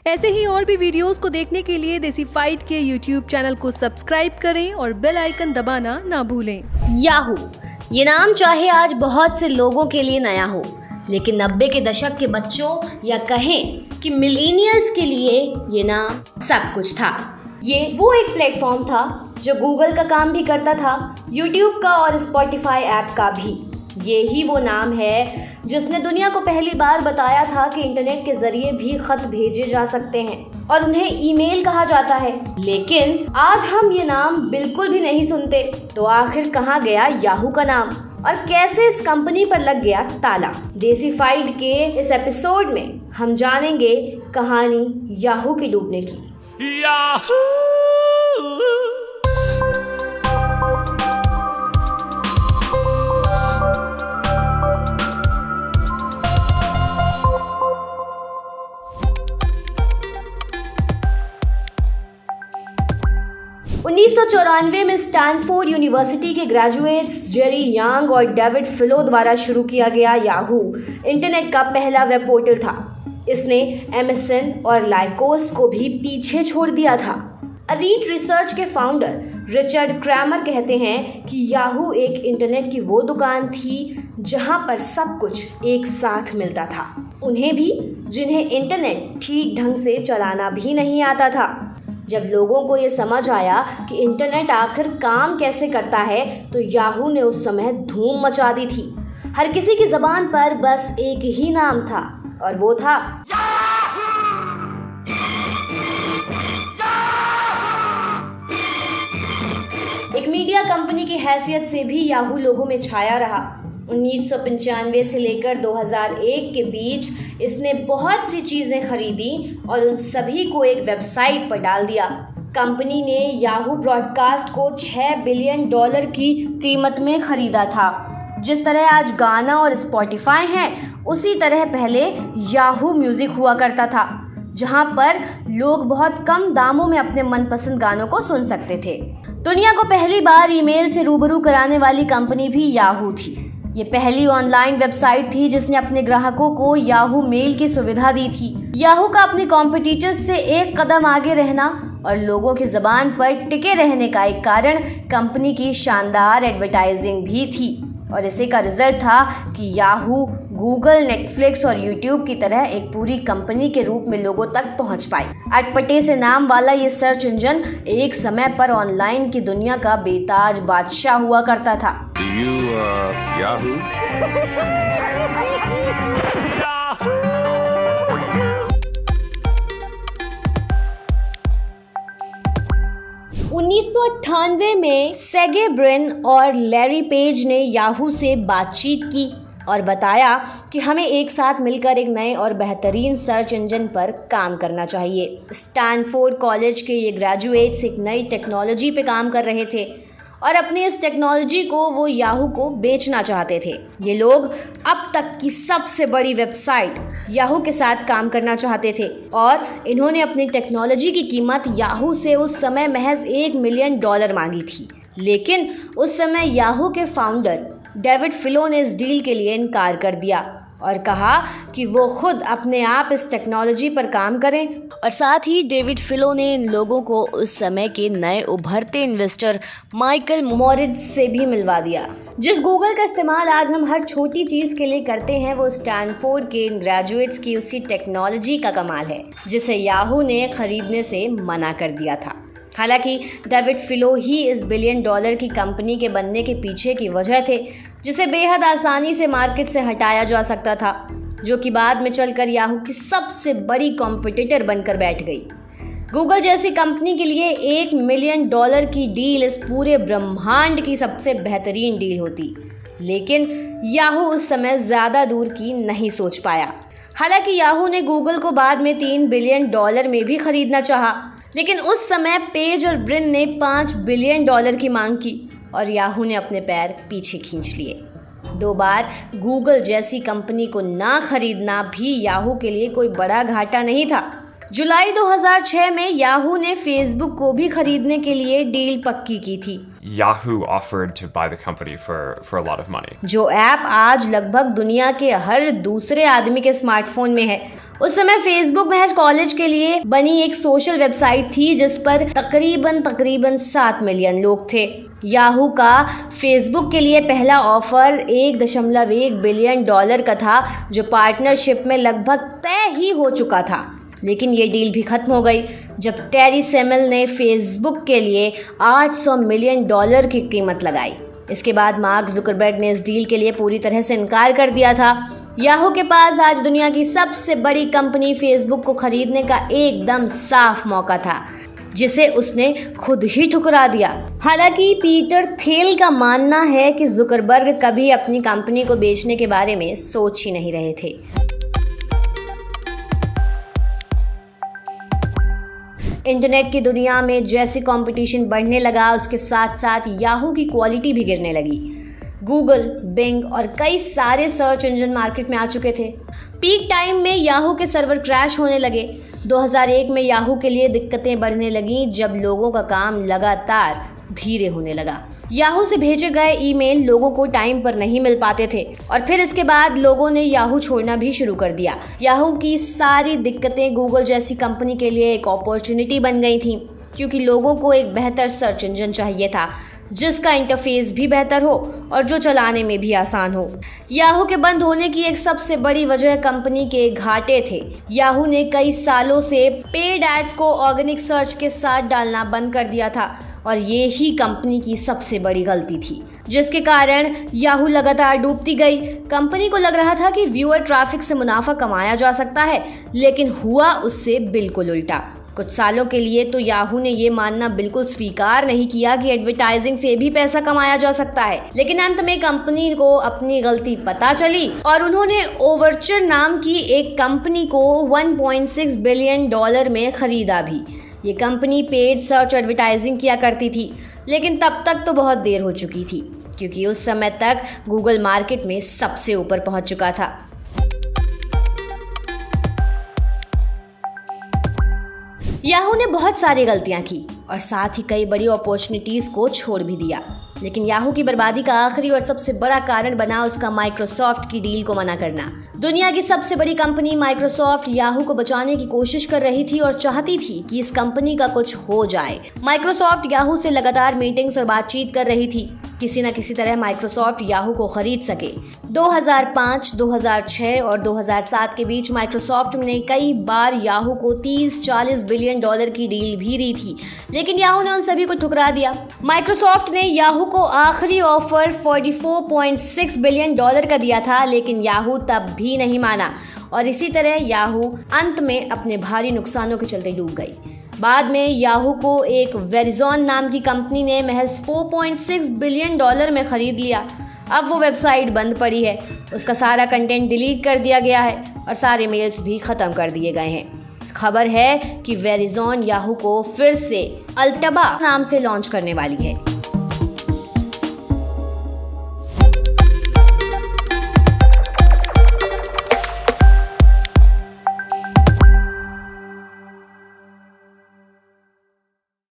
ऐसे ही और भी वीडियोस को देखने के लिए देसी फाइट के YouTube चैनल को सब्सक्राइब करें और बेल आइकन दबाना ना भूलें। याहू, ये नाम चाहे आज बहुत से लोगों के लिए नया हो, लेकिन 90 के दशक के बच्चों या कहें कि मिलेनियल्स के लिए ये नाम सब कुछ था। ये वो एक प्लेटफॉर्म था जो गूगल का काम भी करता था, यूट्यूब का और स्पॉटिफाई ऐप का भी। ये ही वो नाम है जिसने दुनिया को पहली बार बताया था कि इंटरनेट के जरिए भी खत भेजे जा सकते हैं और उन्हें ईमेल कहा जाता है। लेकिन आज हम ये नाम बिल्कुल भी नहीं सुनते। तो आखिर कहाँ गया याहू का नाम और कैसे इस कंपनी पर लग गया ताला? देसी फाइट के इस एपिसोड में हम जानेंगे कहानी याहू के डूबने की। याहू 1994 में स्टैनफोर्ड यूनिवर्सिटी के ग्रेजुएट्स जेरी यांग और डेविड फिलो द्वारा शुरू किया गया याहू इंटरनेट का पहला वेब पोर्टल था। इसने MSN और लाइकोस को भी पीछे छोड़ दिया था। अरीट रिसर्च के फाउंडर रिचर्ड क्रैमर कहते हैं कि याहू एक इंटरनेट की वो दुकान थी जहां पर सब कुछ एक साथ मिलता था, उन्हें भी जिन्हें इंटरनेट ठीक ढंग से चलाना भी नहीं आता था। जब लोगों को ये समझ आया कि इंटरनेट आखिर काम कैसे करता है, तो याहू ने उस समय धूम मचा दी थी। हर किसी की ज़बान पर बस एक ही नाम था और वो था एक मीडिया कंपनी की हैसियत से भी याहू लोगों में छाया रहा। 1995 से लेकर 2001 के बीच इसने बहुत सी चीज़ें खरीदी और उन सभी को एक वेबसाइट पर डाल दिया। कंपनी ने याहू ब्रॉडकास्ट को $6 बिलियन की कीमत में खरीदा था। जिस तरह आज गाना और स्पॉटिफाई हैं, उसी तरह पहले याहू म्यूज़िक हुआ करता था, जहां पर लोग बहुत कम दामों में अपने मनपसंद गानों को सुन सकते थे। दुनिया को पहली बार ईमेल से रूबरू कराने वाली कंपनी भी याहू थी। ये पहली ऑनलाइन वेबसाइट थी जिसने अपने ग्राहकों को याहू मेल की सुविधा दी थी। याहू का अपने कॉम्पिटिटर्स से एक कदम आगे रहना और लोगों की ज़बान पर टिके रहने का एक कारण कंपनी की शानदार एडवर्टाइजिंग भी थी, और इसी का रिजल्ट था कि याहू गूगल, नेटफ्लिक्स और यूट्यूब की तरह एक पूरी कंपनी के रूप में लोगों तक पहुंच पाई। अटपटे से नाम वाला ये सर्च इंजन एक समय पर ऑनलाइन की दुनिया का बेताज बादशाह हुआ करता था। Yahoo? 1998 में सेगे ब्रिन और लैरी पेज ने याहू से बातचीत की और बताया कि हमें एक साथ मिलकर एक नए और बेहतरीन सर्च इंजन पर काम करना चाहिए। स्टैनफोर्ड कॉलेज के ये ग्रेजुएट्स एक नई टेक्नोलॉजी पे काम कर रहे थे और अपनी इस टेक्नोलॉजी को वो याहू को बेचना चाहते थे। ये लोग अब तक की सबसे बड़ी वेबसाइट याहू के साथ काम करना चाहते थे और इन्होंने अपनी टेक्नोलॉजी की कीमत याहू से उस समय महज $1 मिलियन मांगी थी। लेकिन उस समय याहू के फाउंडर डेविड फिलो ने इस डील के लिए इनकार कर दिया और कहा कि वो खुद अपने आप इस टेक्नोलॉजी पर काम करें। और साथ ही डेविड फिलो ने इन लोगों को उस समय के नए उभरते इन्वेस्टर माइकल मोरिट्ज से भी मिलवा दिया। जिस गूगल का इस्तेमाल आज हम हर छोटी चीज़ के लिए करते हैं, वो स्टैनफोर्ड के इन ग्रेजुएट्स की उसी टेक्नोलॉजी का कमाल है जिसे याहू ने खरीदने से मना कर दिया था। हालांकि डेविड फिलो ही इस $1 बिलियन की कंपनी के बनने के पीछे की वजह थे, जिसे बेहद आसानी से मार्केट से हटाया जा सकता था, जो कि बाद में चलकर याहू की सबसे बड़ी कॉम्पिटिटर बनकर बैठ गई। गूगल जैसी कंपनी के लिए $1 मिलियन की डील इस पूरे ब्रह्मांड की सबसे बेहतरीन डील होती, लेकिन याहू उस समय ज़्यादा दूर की नहीं सोच पाया। हालांकि याहू ने गूगल को बाद में $3 बिलियन में भी खरीदना चाहा, लेकिन उस समय पेज और ब्रिन ने $5 बिलियन की मांग की और याहू ने अपने पैर पीछे खींच लिए। 2 बार गूगल जैसी कंपनी को ना खरीदना भी याहू के लिए कोई बड़ा घाटा नहीं था। जुलाई 2006 में याहू ने फेसबुक को भी खरीदने के लिए डील पक्की की थी। Yahoo offered to buy the company for a lot of money. जो ऐप आज लगभग दुनिया के हर दूसरे आदमी के स्मार्टफोन में है उस समय फेसबुक महज कॉलेज के लिए बनी एक सोशल वेबसाइट थी जिस पर तकरीबन 7 मिलियन लोग थे। याहू का फेसबुक के लिए पहला ऑफर $1.1 बिलियन का था, जो पार्टनरशिप में लगभग तय ही हो चुका था। लेकिन ये डील भी खत्म हो गई जब टेरी सेमल ने फेसबुक के लिए $800 मिलियन की कीमत लगाई। इसके बाद मार्क जुकरबर्ग ने इस डील के लिए पूरी तरह से इनकार कर दिया था। याहू के पास आज दुनिया की सबसे बड़ी कंपनी फेसबुक को खरीदने का एकदम साफ मौका था, जिसे उसने खुद ही ठुकरा दिया। हालांकि पीटर थेल का मानना है कि जुकरबर्ग कभी अपनी कंपनी को बेचने के बारे में सोच ही नहीं रहे थे। इंटरनेट की दुनिया में जैसे कंपटीशन बढ़ने लगा, उसके साथ साथ याहू की क्वालिटी भी गिरने लगी। गूगल, बिंग और कई सारे सर्च इंजन मार्केट में आ चुके थे। पीक टाइम में याहू के सर्वर क्रैश होने लगे। 2001 में याहू के लिए दिक्कतें बढ़ने लगीं जब लोगों का काम लगातार धीरे होने लगा। याहू से भेजे गए ईमेल लोगों को टाइम पर नहीं मिल पाते थे और फिर इसके बाद लोगों ने याहू छोड़ना भी शुरू कर दिया। याहू की सारी दिक्कतें गूगल जैसी कंपनी के लिए एक अपॉर्चुनिटी बन गई थी, क्योंकि लोगों को एक बेहतर सर्च इंजन चाहिए था जिसका इंटरफेस भी बेहतर हो और जो चलाने में भी आसान हो। याहू के बंद होने की एक सबसे बड़ी वजह कंपनी के घाटे थे। याहू ने कई सालों से पेड एड्स को ऑर्गेनिक सर्च के साथ डालना बंद कर दिया था और ये ही कंपनी की सबसे बड़ी गलती थी, जिसके कारण याहू लगातार डूबती गई। कंपनी को लग रहा था कि व्यूअर ट्रैफिक से मुनाफा कमाया जा सकता है, लेकिन हुआ उससे बिल्कुल उल्टा। कुछ सालों के लिए तो याहू ने ये मानना बिल्कुल स्वीकार नहीं किया कि एडवर्टाइजिंग से भी पैसा कमाया जा सकता है, लेकिन अंत में कंपनी को अपनी गलती पता चली और उन्होंने ओवरचर नाम की एक कंपनी को $1.6 बिलियन में खरीदा भी। ये कंपनी पेड सर्च एडवर्टाइजिंग किया करती थी, लेकिन तब तक तो बहुत देर हो चुकी थी, क्योंकि उस समय तक गूगल मार्केट में सबसे ऊपर पहुंच चुका था। याहू ने बहुत सारी गलतियां की और साथ ही कई बड़ी अपॉर्चुनिटीज को छोड़ भी दिया, लेकिन याहू की बर्बादी का आखिरी और सबसे बड़ा कारण बना उसका माइक्रोसॉफ्ट की डील को मना करना। दुनिया की सबसे बड़ी कंपनी माइक्रोसॉफ्ट याहू को बचाने की कोशिश कर रही थी और चाहती थी कि इस कंपनी का कुछ हो जाए। माइक्रोसॉफ्ट याहू से लगातार मीटिंग्स और बातचीत कर रही थी, किसी न किसी तरह माइक्रोसॉफ्ट याहू को खरीद सके। 2005, 2006 और 2007 के बीच माइक्रोसॉफ्ट ने कई बार याहू को 30-40 बिलियन डॉलर की डील भी दी थी, लेकिन याहू ने उन सभी को ठुकरा दिया। माइक्रोसॉफ्ट ने याहू को आखिरी ऑफर $44.6 बिलियन का दिया था, लेकिन याहू तब भी नहीं माना और इसी तरह याहू अंत में अपने भारी नुकसानों के चलते डूब गई। बाद में याहू को एक वेरिजॉन नाम की कंपनी ने महज $4.6 बिलियन में खरीद लिया। अब वो वेबसाइट बंद पड़ी है, उसका सारा कंटेंट डिलीट कर दिया गया है और सारे मेल्स भी ख़त्म कर दिए गए हैं। खबर है कि वेरिजॉन याहू को फिर से अल्टबा नाम से लॉन्च करने वाली है।